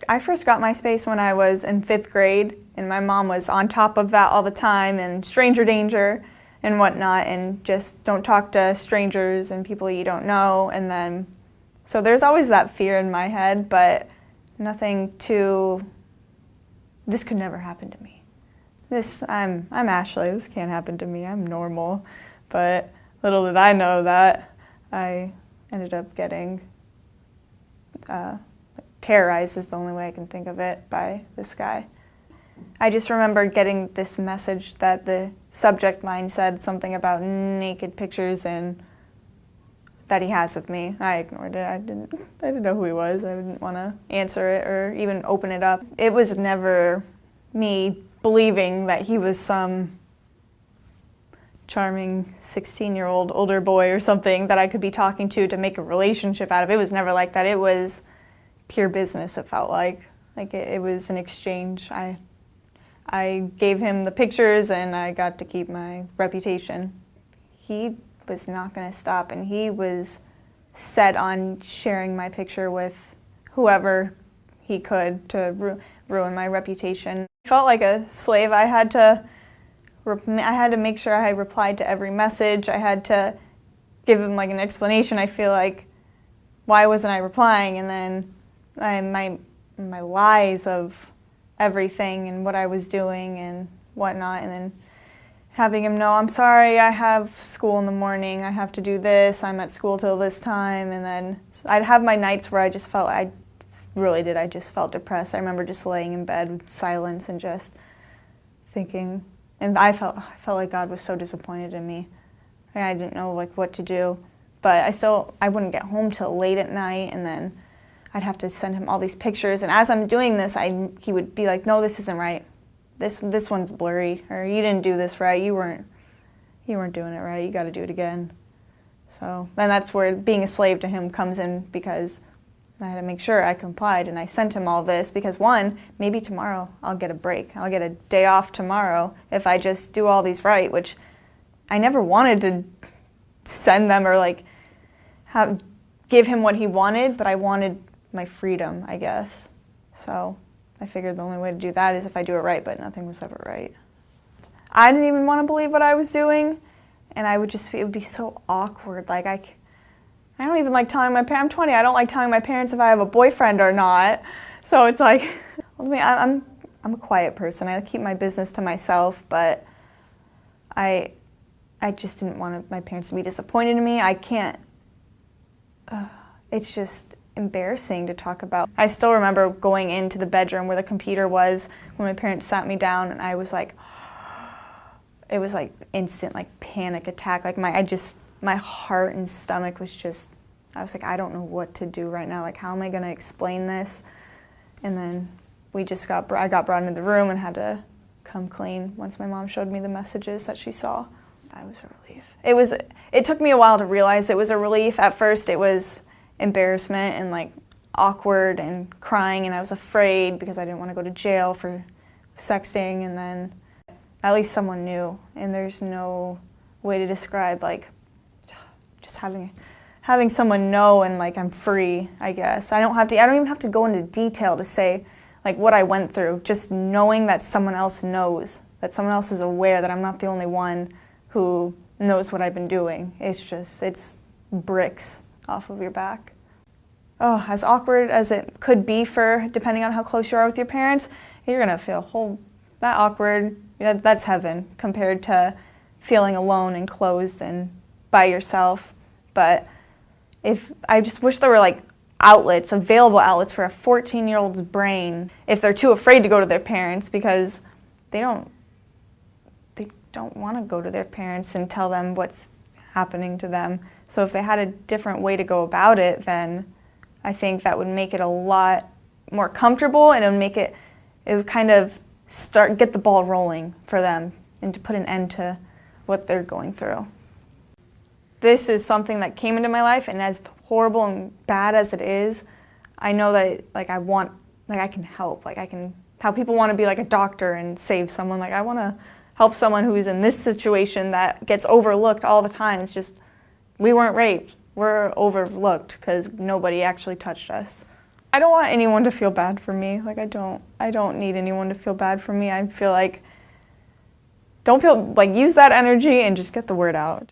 I first got MySpace when I was in 5th grade, and my mom was on top of that all the time, and stranger danger and whatnot, and just don't talk to strangers and people you don't know. And then, so there's always that fear in my head, but nothing too, this could never happen to me. I'm Ashley, this can't happen to me, I'm normal. But little did I know that I ended up getting terrorized, is the only way I can think of it, by this guy. I just remember getting this message that the subject line said something about naked pictures and that he has of me. I ignored it. I didn't know who he was. I didn't want to answer it or even open it up. It was never me believing that he was some charming 16-year-old older boy or something that I could be talking to make a relationship out of. It was never like that. It was pure business, it felt like. Like it was an exchange. I gave him the pictures and I got to keep my reputation. He was not going to stop, and he was set on sharing my picture with whoever he could to ruin my reputation. I felt like a slave. I had to make sure I replied to every message. I had to give him like an explanation. I feel like, why wasn't I replying? And then my lies of everything and what I was doing and whatnot, and then having him know, I'm sorry, I have school in the morning, I have to do this, I'm at school till this time. And then I'd have my nights where I just felt, I just felt depressed. I remember just laying in bed with silence and just thinking, and I felt like God was so disappointed in me. I didn't know like what to do, but I wouldn't get home till late at night, and then I'd have to send him all these pictures. And as I'm doing this, he would be like, no, this isn't right. This one's blurry, or you didn't do this right. You weren't doing it right. You got to do it again. So, and that's where being a slave to him comes in, because I had to make sure I complied, and I sent him all this because, one, maybe tomorrow I'll get a break. I'll get a day off tomorrow if I just do all these right, which I never wanted to send them or like give him what he wanted, but I wanted my freedom, I guess. So I figured the only way to do that is if I do it right, but nothing was ever right. I didn't even want to believe what I was doing, and it would be so awkward. Like I don't even like telling my parents. I'm 20. I don't like telling my parents if I have a boyfriend or not. So it's like, I'm a quiet person. I keep my business to myself, but I just didn't want my parents to be disappointed in me. I can't. It's just embarrassing to talk about. I still remember going into the bedroom where the computer was when my parents sat me down, and I was like, it was like instant like panic attack. Like my heart and stomach was just, I was like, I don't know what to do right now. Like, how am I going to explain this? And then I got brought into the room and had to come clean once my mom showed me the messages that she saw. That was a relief. It took me a while to realize it was a relief. At first it was embarrassment and like awkward and crying, and I was afraid because I didn't want to go to jail for sexting, and then at least someone knew, and there's no way to describe like just having someone know, and like I'm free, I guess. I don't even have to go into detail to say like what I went through. Just knowing that someone else knows, that someone else is aware that I'm not the only one who knows what I've been doing. It's bricks off of your back. Oh, as awkward as it could be depending on how close you are with your parents, you're gonna feel that awkward. That's heaven compared to feeling alone and closed and by yourself. But I just wish there were like available outlets for a 14-year-old's brain if they're too afraid to go to their parents, because they don't want to go to their parents and tell them what's happening to them. So if they had a different way to go about it, then I think that would make it a lot more comfortable, and it would kind of get the ball rolling for them and to put an end to what they're going through. This is something that came into my life, and as horrible and bad as it is, I know that I can help. How people want to be like a doctor and save someone. Like, I want to help someone who's in this situation that gets overlooked all the time. It's just, we weren't raped. We're overlooked because nobody actually touched us. I don't want anyone to feel bad for me. Like, I don't need anyone to feel bad for me. I feel like, don't feel like, use that energy and just get the word out.